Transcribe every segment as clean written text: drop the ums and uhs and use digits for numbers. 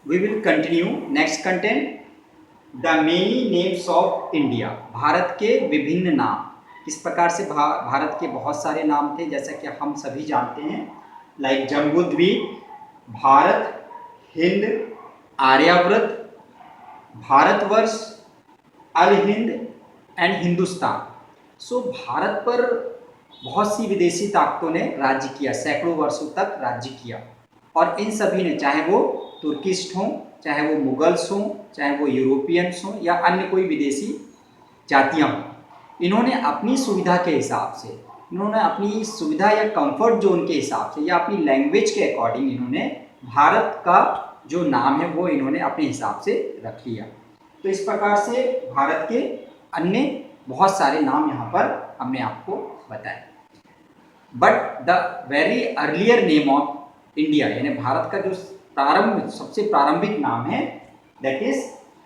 We will continue next content. The many names of India. Bharat के विभिन्न नाम। किस प्रकार से भारत के बहुत सारे नाम थे, जैसा कि हम सभी जानते हैं, like Jambudvipa, Bharat, Hind, Aryavarta, Bharatvarsha, Al Hind and Hindustan. So Bharat पर बहुत सी विदेशी ताकतों ने राज्य किया, सैकड़ों वर्षों तक राज्य किया, और इन सभी ने, चाहे वो तुर्किस्ट हों, चाहे वो मुगल्स हों, चाहे वो यूरोपियंस हों या अन्य कोई विदेशी जातियाँ हों, इन्होंने अपनी सुविधा के हिसाब से, इन्होंने अपनी सुविधा या कंफर्ट जोन के हिसाब से या अपनी लैंग्वेज के अकॉर्डिंग इन्होंने भारत का जो नाम है वो इन्होंने अपने हिसाब से रख लिया। तो इस प्रकार से भारत के अन्य बहुत सारे नाम यहाँ पर हमने आपको बताए। But the very earlier name of India, यानी भारत का जो सबसे प्रारंभिक नाम है, that is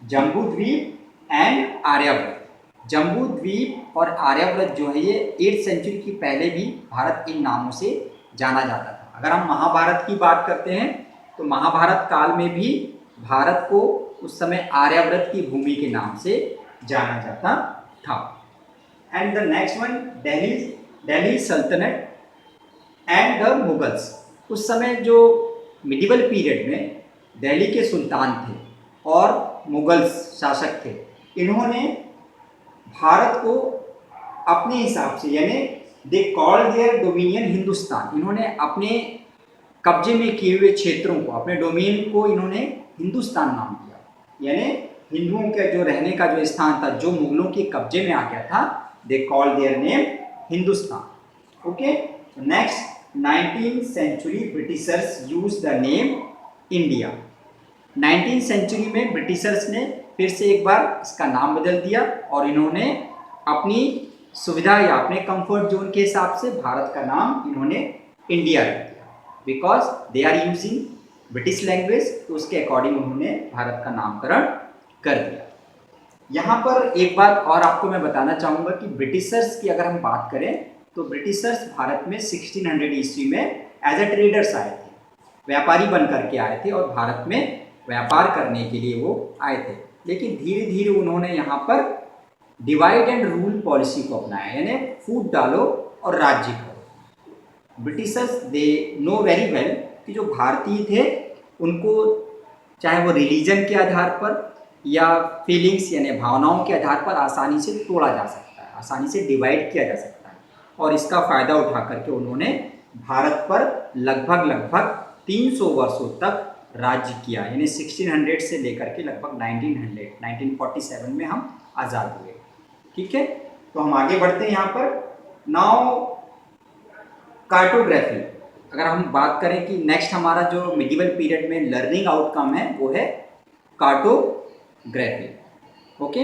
Jambudweep and Aryavarta. Jambudweep और आर्यावर्त जो है ये 8th सेंचुरी की पहले भी भारत इन नामों से जाना जाता था। अगर हम महाभारत की बात करते हैं तो महाभारत काल में भी भारत को उस समय आर्यावर्त की भूमि के नाम से जाना जाता था। And the next one, Delhi सल्तनत एंड द मुगल्स। उस समय जो मिडिवल पीरियड में दिल्ली के सुल्तान थे और मुगल्स शासक थे, इन्होंने भारत को अपने हिसाब से, यानी they called their dominion Hindustan, इन्होंने अपने कब्जे में किए हुए क्षेत्रों को, अपने डोमेन को इन्होंने हिंदुस्तान नाम दिया। यानी हिंदुओं के जो रहने का जो स्थान था, जो मुगलों के कब्जे में आ गया था, they called their name Hindustan. Okay, next, 19th century Britishers use the name India. 19th century में ब्रिटिशर्स ने फिर से एक बार इसका नाम बदल दिया और इन्होंने अपनी सुविधा या अपने कंफर्ट जोन के हिसाब से भारत का नाम इन्होंने इंडिया रख दिया, because they are using British language, तो उसके अकॉर्डिंग उन्होंने भारत का नामकरण कर दिया। यहाँ पर एक बात और आपको मैं बताना चाहूँगा कि ब्रिटिशर्स की अगर हम बात करें तो ब्रिटिशर्स भारत में 1600 ईस्वी में एज ए ट्रेडर्स आए थे, व्यापारी बन करके आए थे और भारत में व्यापार करने के लिए वो आए थे। लेकिन धीरे धीरे उन्होंने यहाँ पर डिवाइड एंड रूल पॉलिसी को अपनाया, यानी फूट डालो और राज्य करो। Britishers they know very well कि जो भारतीय थे उनको चाहे वो रिलीजन के आधार पर या फीलिंग्स यानी भावनाओं के आधार पर आसानी से तोड़ा जा सकता है, आसानी से डिवाइड किया जा सकता है, और इसका फ़ायदा उठा करके उन्होंने भारत पर लगभग 300 वर्षों तक राज्य किया, यानी 1600 से लेकर के लगभग 1947 में हम आज़ाद हुए। ठीक है, तो हम आगे बढ़ते हैं यहाँ पर। नाउ कार्टोग्राफी, अगर हम बात करें कि नेक्स्ट हमारा जो मिडिवल पीरियड में लर्निंग आउटकम है वो है कार्टोग्राफी। ओके,